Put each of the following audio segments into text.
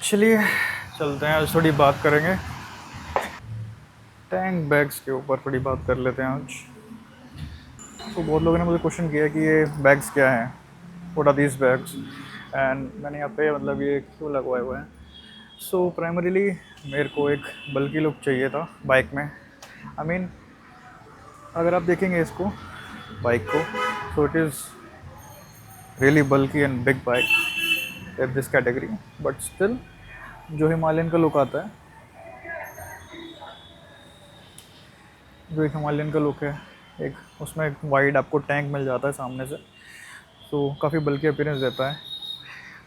चलिए चलते हैं, आज थोड़ी बात करेंगे टैंक बैग्स के ऊपर, थोड़ी बात कर लेते हैं आज। तो बहुत लोगों ने मुझे क्वेश्चन किया कि ये बैग्स क्या हैं, what are these bags, and मैंने यहाँ पे मतलब ये क्यों लगवाए हुए हैं। सो प्राइमरीली मेरे को एक बल्कि लुक चाहिए था बाइक में। आई मीन अगर आप देखेंगे इसको, बाइक को, सो इट इज़ रियली बल्कि and big bike at this category, but still जो हिमालयन का लुक आता है, जो एक हिमालयन का लुक है, एक उसमें एक वाइड आपको टैंक मिल जाता है सामने से, तो काफ़ी बल्कि अपीयरेंस देता है।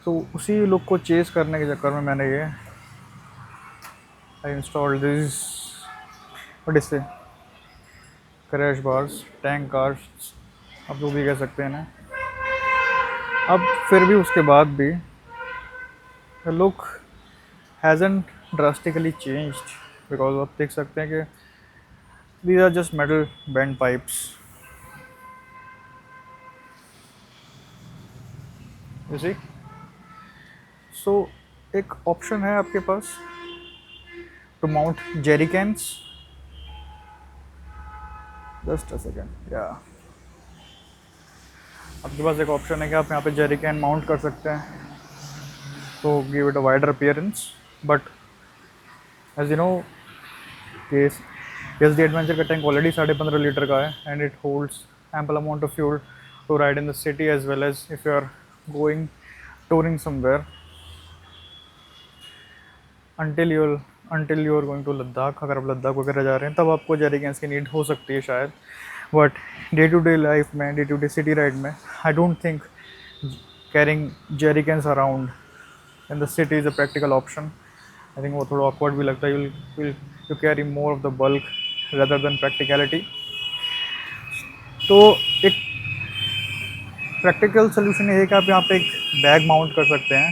तो उसी लुक को चेज़ करने के चक्कर में मैंने ये I installed this what is crash bars, tank cars, आप जो भी कह सकते हैं ना। अब फिर भी उसके बाद भी the look hasn't drastically changed, because आप देख सकते हैं कि these are just metal bent pipes, you see। so एक ऑप्शन है आपके पास to mount jerry cans, just a second, या आपके पास एक ऑप्शन है कि आप यहाँ पे जेरी कैन माउंट कर सकते हैं तो give it a wider appearance. But as you know case S D adventure का टैंक ऑलरेडी 15.5 लीटर का है, and it holds ample amount of fuel to ride in the city as well as if you are going touring somewhere until you are going to Ladakh. अगर आप लद्दाख वगैरह जा रहे हैं तब आपको जेरी कैंस की नीड हो सकती है शायद, but day to day life में, day to day city ride में, I don't think carrying jerry cans around in the city is a practical option. I think वो थोड़ा ऑकवर्ड भी लगता है, you carry more of the bulk rather than practicality. तो एक practical solution ये है कि आप यहाँ पे एक बैग माउंट कर सकते हैं,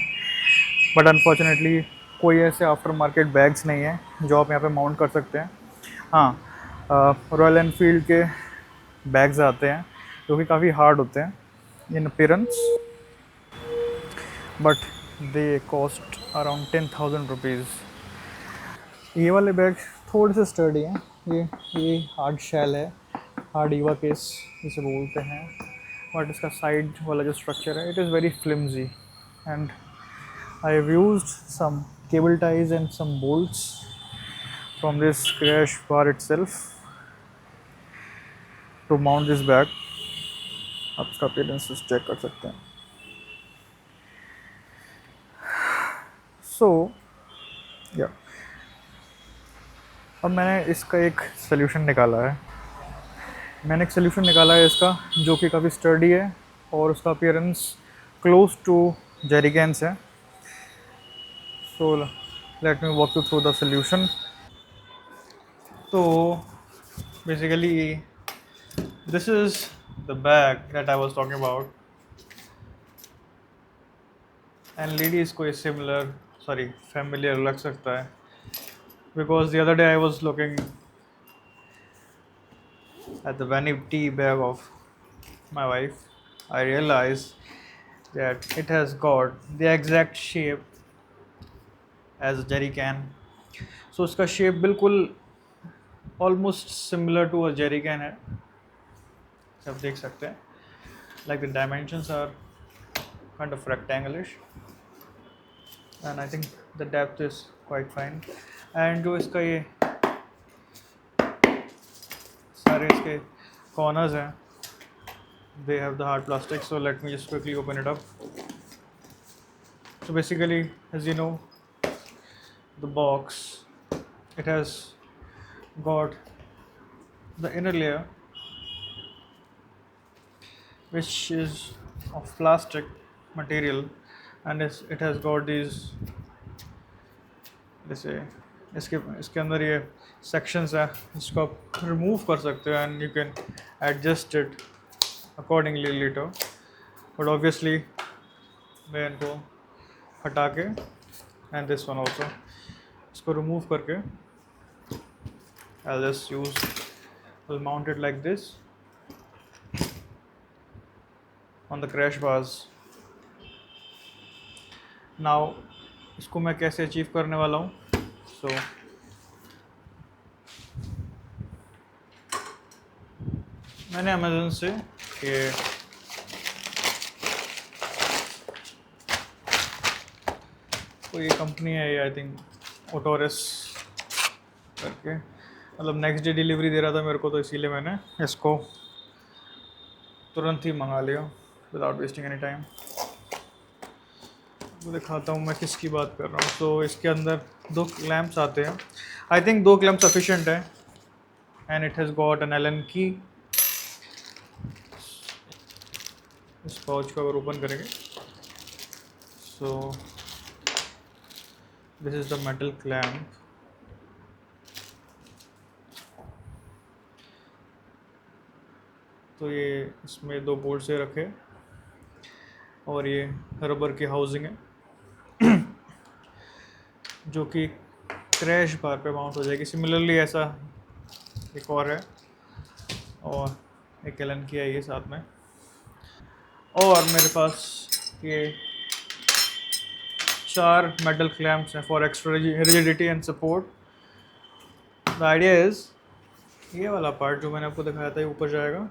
बट अनफॉर्चुनेटली कोई ऐसे आफ्टर मार्केट बैग्स नहीं है जो आप यहाँ पे माउंट कर सकते हैं। हाँ, रॉयल एनफील्ड के बैग्स आते हैं जो कि काफ़ी हार्ड होते हैं इन appearance, but they cost around 10,000 rupees. ये वाले बैग थोड़े से स्टर्डी हैं, ये हार्ड शेल है, हार्ड ईवा केस इसे बोलते हैं, बट इसका साइड वाला जो स्ट्रक्चर है it is very flimsy, and I have used some cable ties and some bolts from this crash bar itself to mount this bag। आप इसका अपीयरेंस चेक कर सकते हैं। सो या अब मैंने इसका एक सोल्यूशन निकाला है, इसका जो कि काफ़ी स्टर्डी है और उसका appearance close to jerry cans है। So let me walk you through the solution. तो basically this is the bag that I was talking about, and ladies को ये सिमिलर सॉरी फेमिलियर लग सकता है, because the other day I was looking at the vanity bag of my wife, I realized that it has got the exact shape as a jerry can। So उसका shape बिल्कुल almost similar to a jerry can है, आप देख सकते हैं। Like the dimensions are kind of rectangleish, and I think the depth is quite fine. And जो इसका ये सारे इसके कॉर्नर्स हैं, they have the hard plastic, so let me just quickly open it up। So basically, as you know, the box, it has got the inner layer which is of plastic material, and it has got these जैसे इसके अंदर ये sections है, इसको आप remove कर सकते हो and you can adjust it accordingly later, but obviously मैं इनको हटा के and this one also इसको रिमूव करके I'll mount it like this on the crash bars। Now इसको मैं कैसे अचीव करने वाला हूँ। सो मैंने अमेज़न से ये तो ये कंपनी है ये, आई थिंक ओटोरस करके, मतलब नेक्स्ट डे डिलीवरी दे रहा था मेरे को, तो इसीलिए मैंने इसको तुरंत ही मंगा लिया विदाउट वेस्टिंग एनी टाइम। तो दिखाता हूँ मैं किसकी बात कर रहा हूँ। तो इसके अंदर 2 लैंप्स आते हैं, आई थिंक 2 लैंप सफिशेंट है, and it has got an Allen key. इस पाउच को अगर ओपन करेंगे, so this is the metal clamp. तो ये इसमें 2 बोल्ट से रखे, और ये रबर की हाउसिंग है जो कि क्रैश बार पे माउंट हो जाएगी। सिमिलरली ऐसा एक और है, और एक एलन की है ये साथ में। और मेरे पास ये 4 मेटल क्लैम्प्स हैं for extra rigidity and support. The idea is ये वाला पार्ट जो मैंने आपको दिखाया था ये ऊपर जाएगा,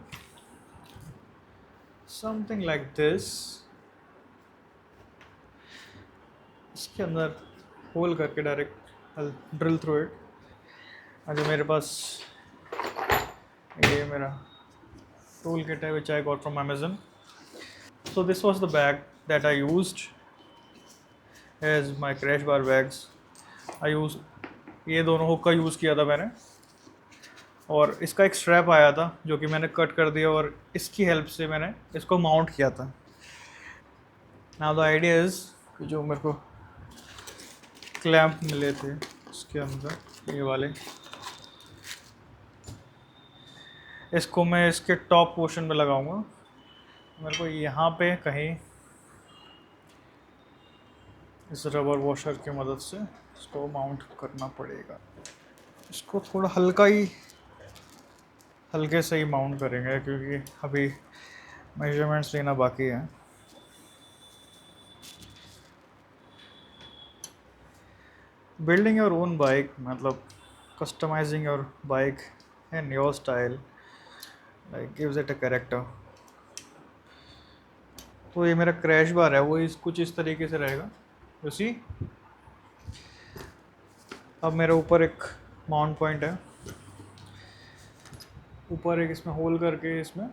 समथिंग लाइक दिस। इसके अंदर होल करके डायरेक्ट ड्रिल थ्रू इट। जो मेरे पास ये मेरा टूल किट है which I got from Amazon. So this was the bag that I used as my crash bar bags. I use ये दोनों हुक का यूज़ किया था मैंने, और इसका एक स्ट्रैप आया था जो कि मैंने कट कर दिया, और इसकी हेल्प से मैंने इसको माउंट किया था। नाउ द आइडिया इज़ जो मेरे को क्लैंप मिले थे इसके अंदर ये वाले, इसको मैं इसके टॉप पोर्शन में लगाऊंगा। मेरे को यहाँ पे कहीं इस रबर वॉशर की मदद से इसको माउंट करना पड़ेगा। इसको थोड़ा हल्के से ही माउंट करेंगे क्योंकि अभी मेजरमेंट्स लेना बाकी है। बिल्डिंग योर ओन बाइक मतलब customising your bike in your style like gives it a character. तो ये मेरा क्रैश बार है वो कुछ इस तरीके से रहेगा। उसी अब मेरे ऊपर एक माउंट पॉइंट है, ऊपर एक इसमें होल करके इसमें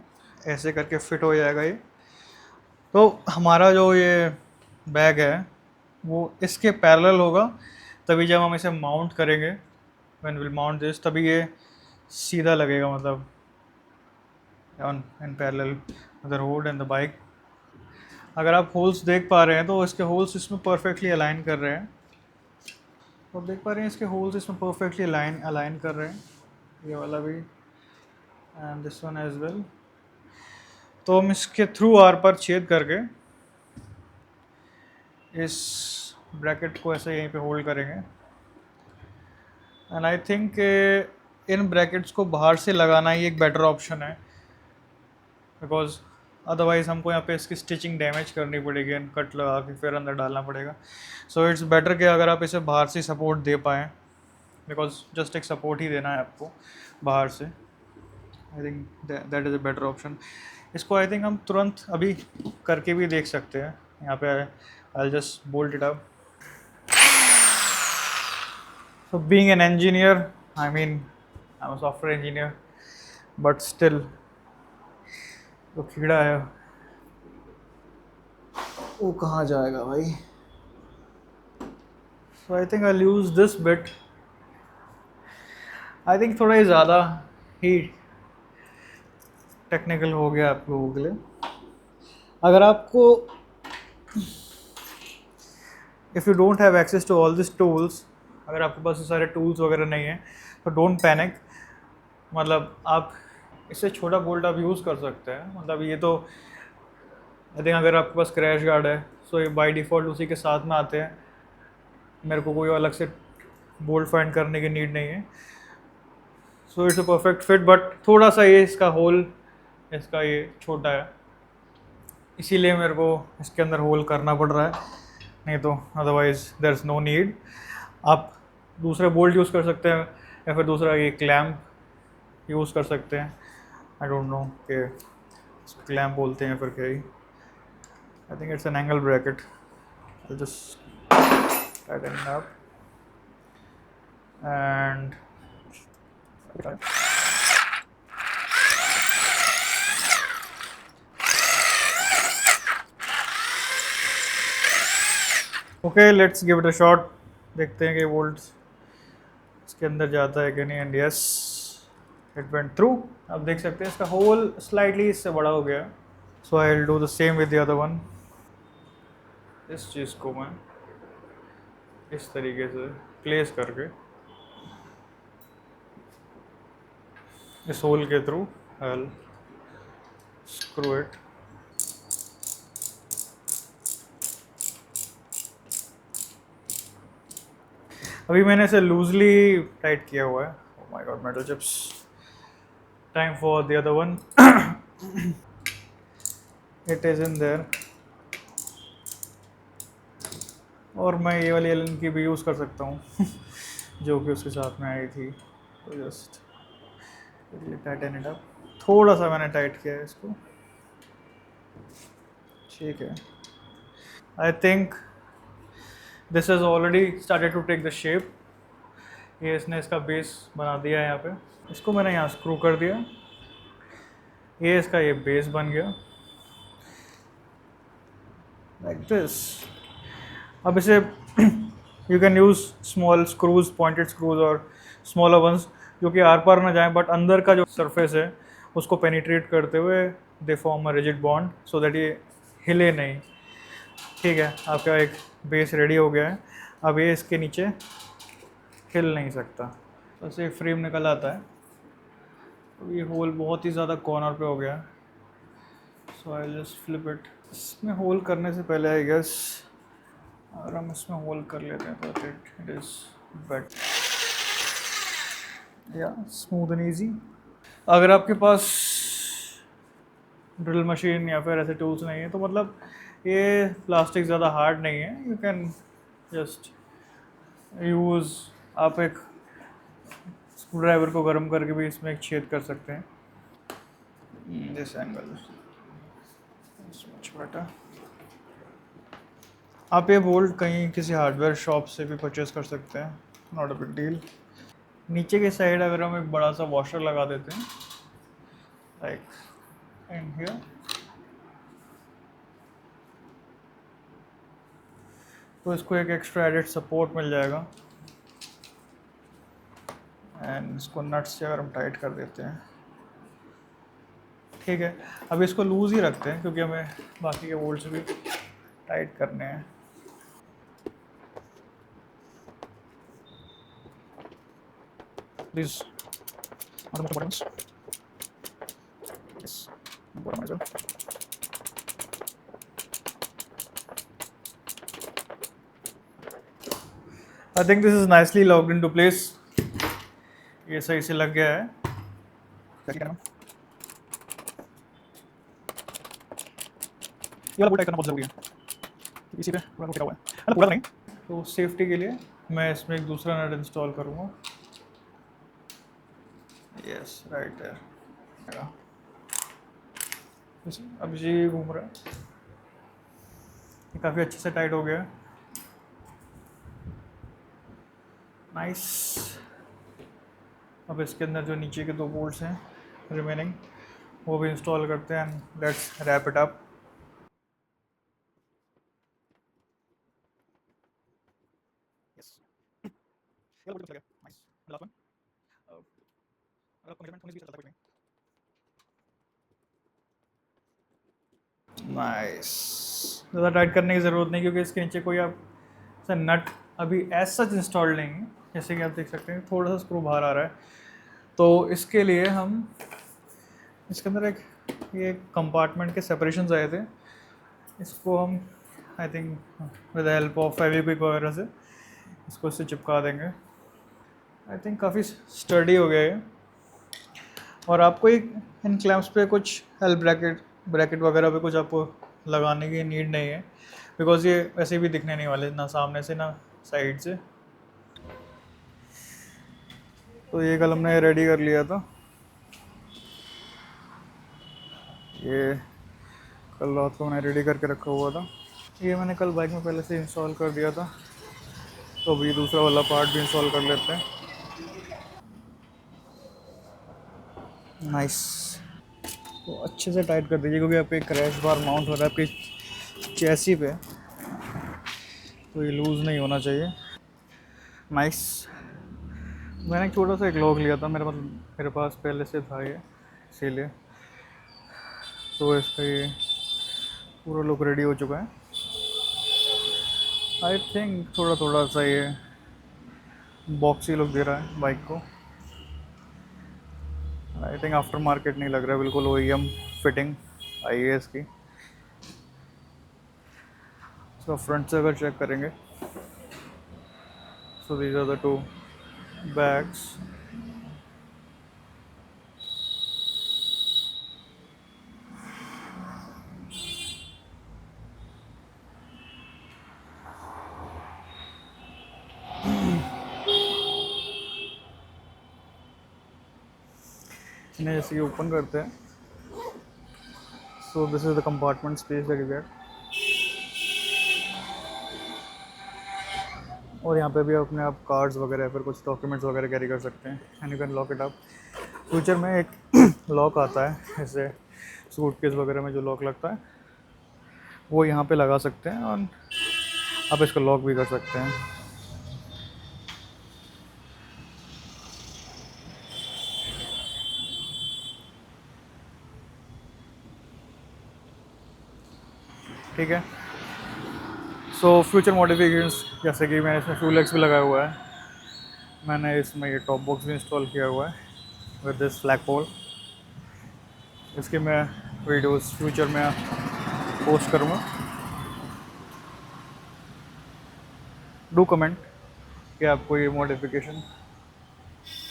ऐसे करके फिट हो जाएगा ये। तो हमारा जो ये बैग है वो इसके पैरेलल होगा, तभी जब हम इसे माउंट करेंगे व्हेन विल माउंट दिस तभी ये सीधा लगेगा, मतलब on in parallel the road and the bike. अगर आप होल्स देख पा रहे हैं तो इसके होल्स इसमें परफेक्टली अलाइन कर रहे हैं, तो देख पा रहे हैं इसके होल्स इसमें परफेक्टली अलाइन कर रहे हैं, ये वाला भी and this one as well. तो हम इसके थ्रू आर पर छेद करके इस ब्रैकेट को ऐसे यहीं पे होल्ड करेंगे। And I think in brackets को बाहर से लगाना ही एक बेटर ऑप्शन है, बिकॉज अदरवाइज़ हमको यहाँ पे इसकी स्टिचिंग डैमेज करनी पड़ेगी एंड कट लगा के फिर अंदर डालना पड़ेगा। सो इट्स बेटर कि अगर आप इसे बाहर से सपोर्ट दे पाएँ, बिकॉज जस्ट एक सपोर्ट ही देना है आपको बाहर से। I think that is a better option. इसको आई थिंक हम तुरंत अभी करके भी देख सकते हैं। यहाँ पे I just bolt it up. So being an engineer, I mean, I'm a software engineer, but still, तो कीड़ा है वो कहाँ जाएगा भाई। So I think I'll use this bit. I think थोड़ा ही ज़्यादा ही टेक्निकल हो गया आप लोगों के लिए। अगर आपको if you don't have access to all this tools, अगर आपके पास ये सारे टूल्स वगैरह नहीं हैं तो डोंट पैनिक। मतलब आप इससे छोटा बोल्ट आप यूज़ कर सकते हैं। मतलब ये तो आई थिंक अगर आपके पास क्रैश गार्ड है सो ये बाय डिफ़ॉल्ट उसी के साथ में आते हैं, मेरे को कोई अलग से बोल्ट फाइंड करने की नीड नहीं है। So it's a perfect fit, but थोड़ा सा ये इसका होल ये छोटा है, इसीलिए मेरे को इसके अंदर होल करना पड़ रहा है। नहीं तो otherwise there is no need. आप दूसरे बोल्ट यूज़ कर सकते हैं या फिर दूसरा ये क्लैम्प यूज़ कर सकते हैं। आई डोंट नो कि क्लैम्प बोलते हैं फिर क्या ही। I think it's an angle bracket. I just tighten it up and okay, let's give it a shot. देखते हैं कि वोल्ट इसके अंदर जाता है कि नहीं। And yes, it went through. आप देख सकते हैं इसका होल स्लाइटली इससे बड़ा हो गया। So I will do the same with the other one. इस चीज़ को मैं इस तरीके से प्लेस करके इस होल के through I will screw it. अभी मैंने इसे लूजली टाइट किया हुआ है। Oh my God, metal chips. Time for the other one. It is in their. और मैं ये वाली एलन की भी यूज़ कर सकता हूँ जो कि उसके साथ में आई थी। तो जस्ट टाइटन इट अप। थोड़ा सा मैंने टाइट किया है इसको। ठीक है। I think this is already started to take the shape. ये इसने इसका बेस बना दिया है यहाँ पे। इसको मैंने यहाँ स्क्रू कर दिया। ये इसका ये बेस बन गया लाइक दिस। अब इसे you can use small screws, pointed screws और स्मॉलर वंस जो कि आर पार ना जाएं बट अंदर का जो सरफेस है उसको पेनिट्रेट करते हुए they form a rigid bond so that ये हिले नहीं। ठीक है, आपका एक बेस रेडी हो गया है। अब ये इसके नीचे हिल नहीं सकता। तो ऐसे फ्रेम निकल आता है। तो ये होल बहुत ही ज़्यादा कॉर्नर पे हो गया है। सो आई जस्ट फ्लिप इट। इसमें होल करने से पहले आई गेस अगर हम इसमें होल कर लेते हैं तो इट इज़ बेट या स्मूथ एंड ईजी। अगर आपके पास ड्रिल मशीन या फिर ऐसे टूल्स नहीं है तो मतलब ये प्लास्टिक ज़्यादा हार्ड नहीं है। यू कैन जस्ट यूज़, आप एक स्क्रू ड्राइवर को गर्म करके भी इसमें एक छेद कर सकते हैं। This angle much better. आप ये बोल्ट कहीं किसी हार्डवेयर शॉप से भी परचेज कर सकते हैं, नॉट अ बिग डील। नीचे के साइड अगर हम एक बड़ा सा वॉशर लगा देते हैं लाइक इन हियर तो इसको एक एक्स्ट्रा एडेड सपोर्ट मिल जाएगा। एंड इसको नट्स से अगर हम टाइट कर देते हैं, ठीक है। अभी इसको लूज़ ही रखते हैं क्योंकि हमें बाकी के बोल्ट्स भी टाइट करने हैं। Please I think this is nicely locked in to place. ये सही से लग गया है। ये वाला बोल्ट टाइट करना बहुत ज़रूरी है। इसी पे पूरा टिका हुआ है, मतलब पूरा नहीं। तो सेफ्टी के लिए मैं इसमें एक दूसरा नट इंस्टॉल करूँगा। Yes, right there. अब ये घूम रहा है, ये काफ़ी अच्छे से टाइट हो गया है। नाइस। अब इसके अंदर जो नीचे के दो बोल्ट्स हैं रिमेनिंग वो भी इंस्टॉल करते हैं and let's wrap it up. Yes, ये बोल्ट लगा। नाइस। Last one. अगर आपको मेजरमेंट 19-20 चलता है कोई नहीं। नाइस। ज़्यादा टाइट करने की ज़रूरत नहीं क्योंकि इसके नीचे कोई आप ऐसा नट अभी एज सच इंस्टॉल्ड नहीं है। जैसे कि आप देख सकते हैं थोड़ा सा स्क्रू बाहर आ रहा है। तो इसके लिए हम इसके अंदर एक ये कंपार्टमेंट के सेपरेशंस आए थे, इसको हम I think with the help of Fevikwik वगैरह से इसको इससे चिपका देंगे। आई थिंक काफ़ी स्टडी हो गया ये। और आपको एक इन क्लैम्प्स पे कुछ हेल्प ब्रैकेट ब्रैकेट वगैरह पे कुछ आपको लगाने की नीड नहीं है। बिकॉज ये वैसे भी दिखने नहीं वाले, ना सामने से ना साइड से। तो ये कल हमने रेडी कर लिया था, ये कल रात को मैंने रेडी करके रखा हुआ था। ये मैंने कल बाइक में पहले से इंस्टॉल कर दिया था, तो अभी दूसरा वाला पार्ट भी इंस्टॉल कर लेते हैं। नाइस। तो अच्छे से टाइट कर दीजिए, क्योंकि आपके क्रैश बार माउंट हो रहा है आपकी चैसी पे, तो ये लूज़ नहीं होना चाहिए। नाइस। मैंने एक छोटा सा एक लॉक लिया था, मेरे पास पहले से था ये, इसीलिए। तो इसका ये पूरा लुक रेडी हो चुका है। आई थिंक थोड़ा थोड़ा सा ये बॉक्सी लुक दे रहा है बाइक को। आई थिंक आफ्टर मार्केट नहीं लग रहा है, बिल्कुल OEM फिटिंग आई है इसकी। सो फ्रंट से अगर चेक करेंगे, so these are the 2 bags. इन्हें जैसे कि ओपन करते हैं, so this is the compartment space that you get. और यहाँ पे भी अपने आप कार्ड्स वगैरह या फिर कुछ डॉक्यूमेंट्स वगैरह कैरी कर सकते हैं, and you can lock it up. Future में एक लॉक आता है, ऐसे सूटकेस वगैरह में जो लॉक लगता है, वो यहाँ पे लगा सकते हैं और आप इसको लॉक भी कर सकते हैं। ठीक है। सो फ्यूचर मॉडिफिकेशंस, जैसे कि मैंने इसमें फ्यूल एक्स भी लगाया हुआ है, मैंने इसमें ये टॉप बॉक्स भी इंस्टॉल किया हुआ है विद दिस फ्लैग पोल। इसके मैं वीडियोस फ्यूचर में पोस्ट करूँगा। डू कमेंट कि आपको ये मॉडिफिकेशन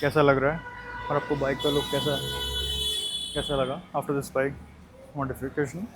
कैसा लग रहा है, और आपको बाइक का लुक कैसा कैसा लगा आफ्टर दिस बाइक मॉडिफिकेशन।